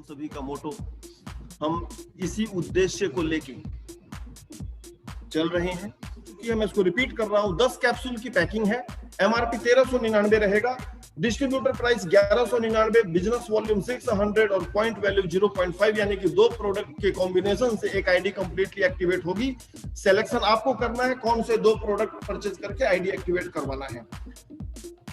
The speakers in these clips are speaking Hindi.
सभी का मोटो, हम इसी उद्देश्य को लेके चल रहे हैं। क्योंकि मैं इसको रिपीट कर रहा हूं, 10 कैप्सूल की पैकिंग है, एमआरपी 1399 रहेगा, डिस्ट्रीब्यूटर प्राइस 1199, बिजनेस वॉल्यूम 600 और पॉइंट वैल्यू 0.5, यानी कि 2 प्रोडक्ट के कॉम्बिनेशन से एक आईडी कंप्लीटली एक्टिवेट होगी। सिलेक्शन आपको करना है कौन से 2 प्रोडक्ट परचेज करके आईडी एक्टिवेट करवाना है।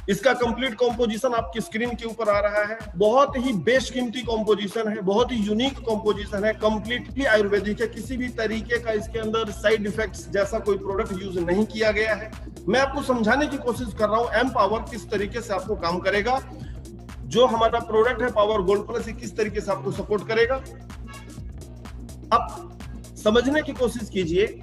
इसका कंप्लीट कॉम्पोजिशन आपकी स्क्रीन के ऊपर आ रहा है। बहुत ही बेशकीमती कॉम्पोजिशन है, बहुत ही यूनिक कॉम्पोजिशन है, कंप्लीटली आयुर्वेदिक है। किसी भी तरीके का इसके अंदर साइड इफेक्ट्स जैसा कोई प्रोडक्ट यूज नहीं किया गया है। मैं आपको समझाने की कोशिश कर रहा हूं एम पावर किस तरीके से आपको काम करेगा, जो हमारा प्रोडक्ट है पावर गोल्ड प्लस किस तरीके से आपको सपोर्ट करेगा। अब समझने की कोशिश कीजिए,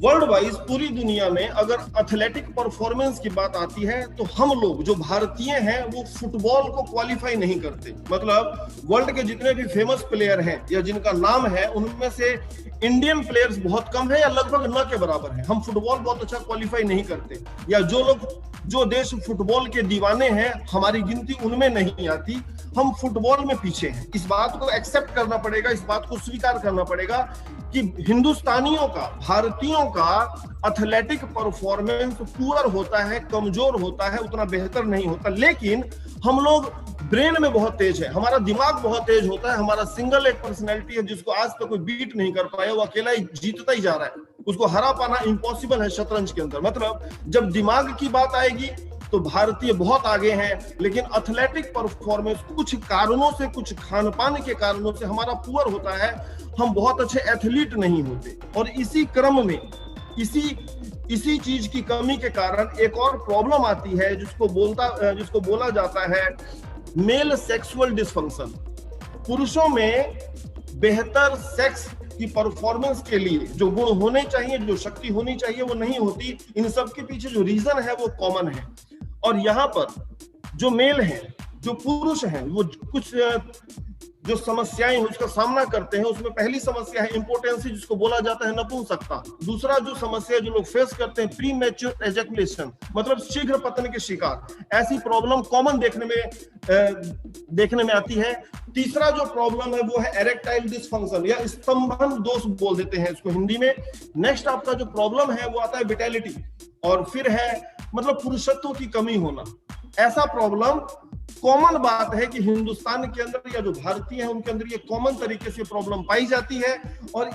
वर्ल्ड वाइज पूरी दुनिया में अगर एथलेटिक परफॉर्मेंस की बात आती है तो हम लोग जो भारतीय हैं वो फुटबॉल को क्वालिफाई नहीं करते। मतलब वर्ल्ड के जितने भी फेमस प्लेयर हैं या जिनका नाम है उनमें से इंडियन प्लेयर्स बहुत कम है या लगभग न के बराबर है। हम फुटबॉल बहुत अच्छा क्वालिफाई नहीं करते, या जो देश फुटबॉल के दीवाने हैं हमारी गिनती उनमें नहीं आती। हम फुटबॉल में पीछे हैं। इस बात को एक्सेप्ट करना पड़ेगा, इस बात को स्वीकार करना पड़ेगा कि हिंदुस्तानियों का, भारतीयों का एथलेटिक परफॉर्मेंस पुअर होता है, कमजोर होता है, उतना बेहतर नहीं होता। लेकिन हम लोग ब्रेन में बहुत तेज है, हमारा दिमाग बहुत तेज होता है। हमारा सिंगल एक पर्सनैलिटी है जिसको आज तक कोई बीट नहीं कर पाया, वो अकेला ही जीतता ही जा रहा है। उसको हरा पाना इम्पॉसिबल है शतरंज के अंदर। मतलब जब दिमाग की बात आएगी तो भारतीय बहुत आगे हैं, लेकिन एथलेटिक परफॉर्मेंस कुछ कारणों से, कुछ खान पान के कारणों से हमारा पुअर होता है। हम बहुत अच्छे एथलीट नहीं होते। और इसी क्रम में इसी चीज की कमी के कारण एक और प्रॉब्लम आती है जिसको बोला जाता है मेल सेक्सुअल डिसफंक्शन। पुरुषों में बेहतर सेक्स की परफॉर्मेंस के लिए जो गुण होने चाहिए, जो शक्ति होनी चाहिए, वो नहीं होती। इन सब के पीछे जो रीजन है वो कॉमन है। और यहाँ पर जो मेल हैं, जो पुरुष हैं, वो कुछ जो समस्याएं उसका सामना करते हैं। उसमें पहली समस्या है इम्पोर्टेंसी, जिसको बोला जाता है नपुंसकता। दूसरा जो समस्या जो लोग फेस करते हैं प्री मैच्योर एजैकुलेशन, मतलब शीघ्र पतन के शिकार। ऐसी प्रॉब्लम कॉमन देखने में आती है। तीसरा जो प्रॉब्लम है वो है एरेक्टाइल डिसफंक्शन या स्तंभन दोष बोल देते हैं इसको हिंदी में। नेक्स्ट आपका जो प्रॉब्लम है वो आता है विटैलिटी, और फिर है मतलब पुरुषत्व की कमी होना। ऐसा प्रॉब्लम कॉमन बात है कि हिंदुस्तान के अंदर या जो भारतीय हैं उनके अंदर ये कॉमन तरीके से प्रॉब्लम पाई जाती है। और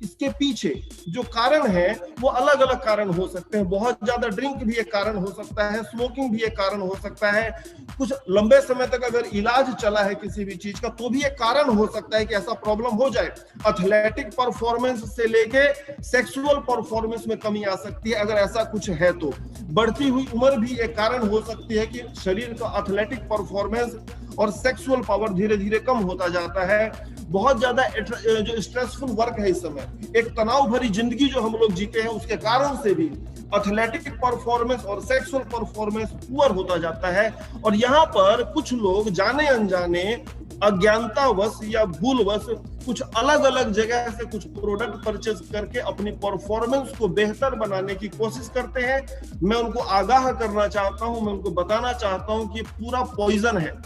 इसके पीछे जो कारण है वो अलग अलग कारण हो सकते हैं। बहुत ज्यादा ड्रिंक भी एक कारण हो सकता है, स्मोकिंग भी एक कारण हो सकता है, कुछ लंबे समय तक अगर इलाज चला है किसी भी चीज का तो भी एक कारण हो सकता है कि ऐसा प्रॉब्लम हो जाए। एथलेटिक परफॉर्मेंस से लेके सेक्सुअल परफॉर्मेंस में कमी आ सकती है अगर ऐसा कुछ है तो। बढ़ती हुई उम्र भी एक कारण हो सकती है कि शरीर का एथलेटिक परफॉर्मेंस और सेक्सुअल पावर धीरे धीरे कम होता जाता है। बहुत ज्यादा जो स्ट्रेसफुल वर्क है इस समय, एक तनाव भरी जिंदगी जो हम लोग जीते हैं, उसके कारण से भी एथलेटिक परफॉर्मेंस और सेक्सुअल परफॉर्मेंस पुअर होता जाता है। और यहाँ पर कुछ लोग जाने अनजाने, अज्ञानतावश या भूलवश कुछ अलग अलग जगह से कुछ प्रोडक्ट परचेज करके अपनी परफॉर्मेंस को बेहतर बनाने की कोशिश करते हैं। मैं उनको आगाह करना चाहता हूं, मैं उनको बताना चाहता हूं कि पूरा पॉइजन है।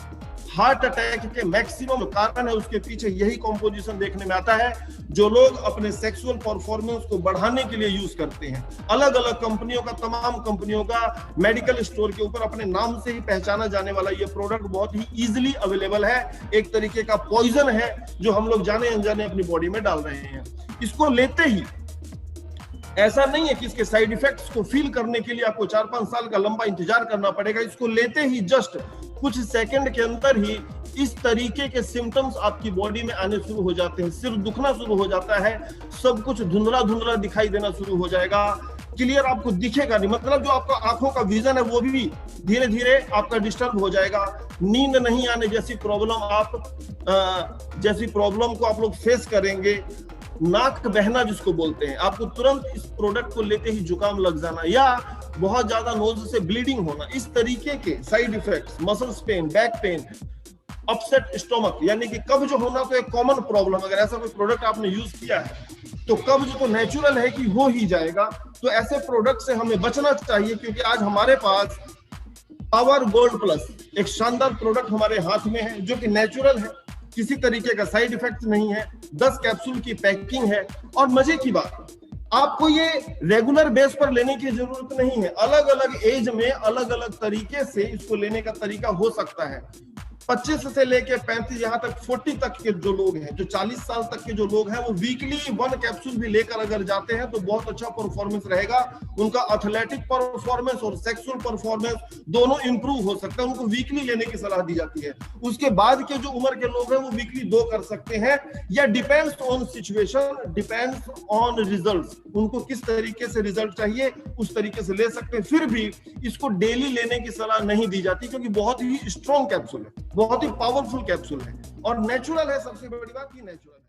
हार्ट अटैक के मैक्सिमम कारण है उसके पीछे यही कॉम्पोजिशन देखने में आता है, जो लोग अपने सेक्सुअल परफॉर्मेंस को बढ़ाने के लिए यूज करते हैं। अलग अलग कंपनियों का, तमाम कंपनियों का मेडिकल स्टोर के ऊपर अपने नाम से ही पहचाना जाने वाला ये प्रोडक्ट बहुत ही इजीली अवेलेबल है। एक तरीके का पॉइजन है जो हम लोग जाने अनजाने अपनी बॉडी में डाल रहे हैं। इसको लेते ही ऐसा नहीं है कि इसके साइड इफेक्ट्स को फील करने के लिए आपको 4-5 साल का लंबा इंतजार करना पड़ेगा। इसको लेते ही जस्ट कुछ सेकंड के अंदर ही इस तरीके के सिम्टम्स आपकी बॉडी में आने शुरू हो जाते हैं। सिर दुखना शुरू हो जाता है, सब कुछ धुंधला धुंधला दिखाई देना शुरू हो जाएगा, क्लियर आपको दिखेगा नहीं। मतलब जो आपका आंखों का विजन है वो भी धीरे धीरे आपका डिस्टर्ब हो जाएगा। नींद नहीं आने जैसी प्रॉब्लम को आप लोग फेस करेंगे। नाक बहना जिसको बोलते हैं, आपको तुरंत इस प्रोडक्ट को लेते ही जुकाम लग जाना या बहुत ज्यादा नोज से ब्लीडिंग होना, इस तरीके के side effects, muscles pain, back pain, upset stomach यानी कि कब्ज होना तो एक कॉमन प्रॉब्लम। अगर ऐसा कोई प्रोडक्ट आपने यूज किया है तो कब्ज तो नेचुरल है कि हो ही जाएगा। तो ऐसे प्रोडक्ट से हमें बचना चाहिए, क्योंकि आज हमारे पास पावर गोल्ड प्लस एक शानदार प्रोडक्ट हमारे हाथ में है जो कि नेचुरल है। किसी तरीके का साइड इफेक्ट नहीं है, 10 कैप्सूल की पैकिंग है। और मजे की बात, आपको ये रेगुलर बेस पर लेने की जरूरत नहीं है, अलग अलग एज में अलग अलग तरीके से इसको लेने का तरीका हो सकता है। 25 से लेके 35 यहाँ तक 40 तक के जो लोग हैं, जो 40 साल तक के जो लोग हैं, वो वीकली 1 कैप्सूल भी लेकर अगर जाते हैं तो बहुत अच्छा परफॉर्मेंस रहेगा। उनका एथलेटिक परफॉर्मेंस और सेक्सुअल परफॉर्मेंस दोनों इंप्रूव हो सकता है। उनको वीकली लेने की सलाह दी जाती है। उसके बाद के जो उम्र के लोग हैं वो वीकली 2 कर सकते हैं, या depends on situation, depends on results, उनको किस तरीके से रिजल्ट चाहिए उस तरीके से ले सकते हैं। फिर भी इसको डेली लेने की सलाह नहीं दी जाती, क्योंकि बहुत ही स्ट्रॉन्ग कैप्सूल है, बहुत ही पावरफुल कैप्सूल है और नेचुरल है। सबसे बड़ी बात ये नेचुरल है।